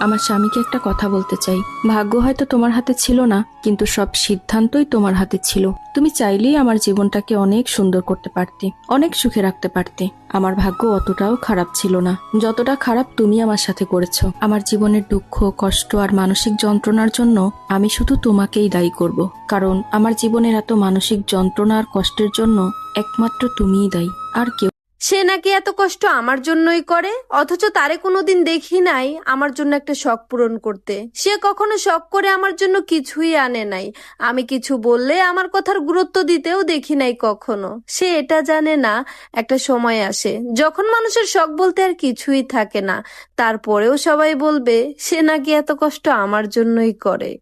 আমার স্বামীকে একটা কথা বলতে চাই। ভাগ্য হয়তো তোমার হাতে ছিল না, কিন্তু সব সিদ্ধান্তই তোমার হাতে ছিল। তুমি চাইলেই আমার জীবনটাকে অনেক সুন্দর করতে পারতে, অনেক সুখে রাখতে পারতে। আমার ভাগ্য অতটাও খারাপ ছিল না যতটা খারাপ তুমি আমার সাথে করেছো। আমার জীবনের দুঃখ, কষ্ট আর মানসিক যন্ত্রণার জন্য আমি শুধু তোমাকেই দায়ী করব, কারণ আমার জীবনের এত মানসিক যন্ত্রণা আর কষ্টের জন্য একমাত্র তুমিই দায়ী, আর কেউ। সে নাকি এত কষ্ট আমার জন্যই করে, অথচ তারে কোনোদিন দেখি নাই আমার জন্য একটা শখ পূরণ করতে। সে কখনো শখ করে আমার জন্য কিছুই আনে নাই। আমি কিছু বললে আমার কথার গুরুত্ব দিতেও দেখি নাই কখনো। সে এটা জানে না একটা সময় আসে যখন মানুষের শখ বলতে আর কিছুই থাকে না, তারপরেও সবাই বলবে সে নাকি এত কষ্ট আমার জন্যই করে।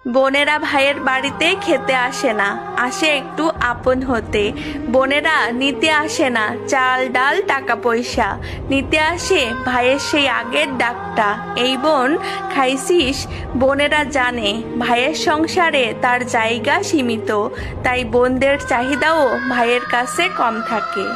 বোনেরা ভাইয়ের বাড়িতে খেতে আসে না, আসে একটু আপন হতে। বোনেরা নিতে আসে না চাল ডাল টাকা পয়সা, নিতে আসে ভাইয়ের সেই আগের ডাকটা, এই বোন খাইছিস। বোনেরা জানে ভাইয়ের সংসারে তার জায়গা সীমিত, তাই বোনদের চাহিদাও ভাইয়ের কাছে কম থাকে।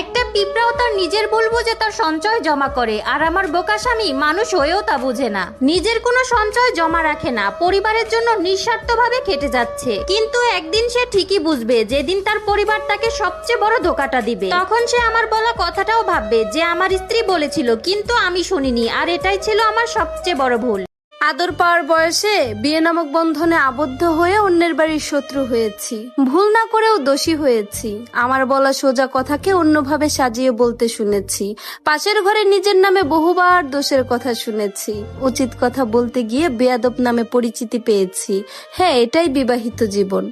একটা পিঁপড়াও তার নিজের ভুল বুঝে তার সঞ্চয় জমা করে, আর আমার বোকা স্বামী মানুষ হয়েও তা বুঝে না। নিজের কোনো সঞ্চয় জমা রাখে না, পরিবারের জন্য নিঃস্বার্থভাবে খেটে যাচ্ছে। কিন্তু একদিন সে ঠিকই বুঝবে, যেদিন তার পরিবার তাকে সবচেয়ে বড় ধোকাটা দিবে, তখন সে আমার বলা কথাটাও ভাববে যে আমার স্ত্রী বলেছিল কিন্তু আমি শুনিনি, আর এটাই ছিল আমার সবচেয়ে বড় ভুল। আদর পাওয়ার বয়সে বিয়ে নামক বন্ধনে আবদ্ধ হয়ে অন্যের বাড়ির শত্রু হয়েছি, ভুল না করেও দোষী হয়েছি। আমার বলা সোজা কথাকে অন্যভাবে সাজিয়ে বলতে শুনেছি, পাশের ঘরে নিজের নামে বহুবার দোষের কথা শুনেছি, উচিত কথা বলতে গিয়ে বেয়াদব নামে পরিচিতি পেয়েছি। হ্যাঁ, এটাই বিবাহিত জীবন।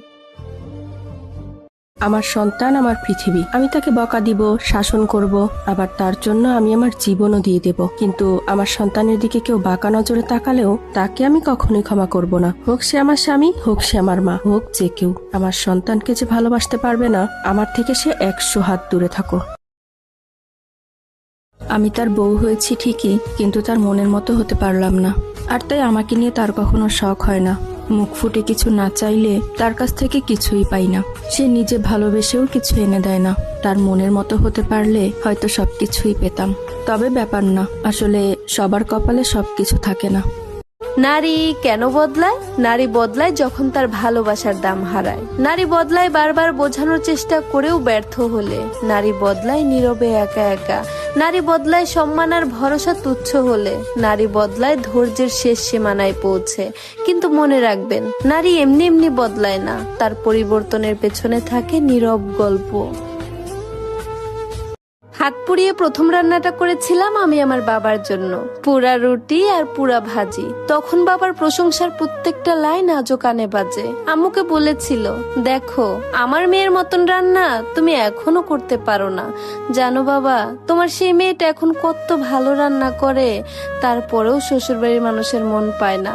আমার সন্তান আমার পৃথিবী, আমি তাকে বকা দিব, শাসন করব, আবার তার জন্য আমি আমার জীবনও দিয়ে দেব। কিন্তু আমার সন্তানের দিকে কেউ বাঁকা নজরে তাকালেও তাকে আমি কখনোই ক্ষমা করব না। হোক সে আমার স্বামী, হোক সে আমার মা, হোক যে কেউ। আমার সন্তানকে যে ভালোবাসতে পারবে না, আমার থেকে সে 100 হাত দূরে থাকো। আমি তার বউ হয়েছি ঠিকই, কিন্তু তার মনের মতো হতে পারলাম না, আর তাই আমাকে নিয়ে তার কখনো শখ হয় না। মুখ ফুটে কিছু না চাইলে তার কাছ থেকে কিছুই পাই না। সে নিজে ভালোবেসেও কিছু এনে দেয় না। তার মনের মতো হতে পারলে হয়তো সবকিছুই পেতাম। তবে ব্যাপার না, আসলে সবার কপালে সবকিছু থাকে না। নারী কেন বদলায়? নারী বদলায় যখন তার ভালোবাসার দাম হারায়। নারী বদলায় বারবার বোঝানোর চেষ্টা করেও ব্যর্থ হলে। নারী বদলায় নীরবে একা একা। নারী বদলায় সম্মান আর ভরসা তুচ্ছ হলে। নারী বদলায় ধৈর্যের শেষ সীমানায় পৌঁছে। কিন্তু মনে রাখবেন, নারী এমনি এমনি বদলায় না, তার পরিবর্তনের পেছনে থাকে নীরব গল্প। হাত পুড়িয়ে প্রথম রান্নাটা করেছিলাম আমি আমার বাবার জন্য, পুরা রুটি আর পুরা ভাজি। তখন বাবার প্রশংসার প্রত্যেকটা লাইন আজও কানে বাজে। আম্মুকে বলেছিল, দেখো আমার মেয়ের মতন রান্না তুমি এখনো করতে পারো না। জানো বাবা, তোমার সেই মেয়েটা এখন কত ভালো রান্না করে, তারপরেও শ্বশুরবাড়ির মানুষের মন পায় না।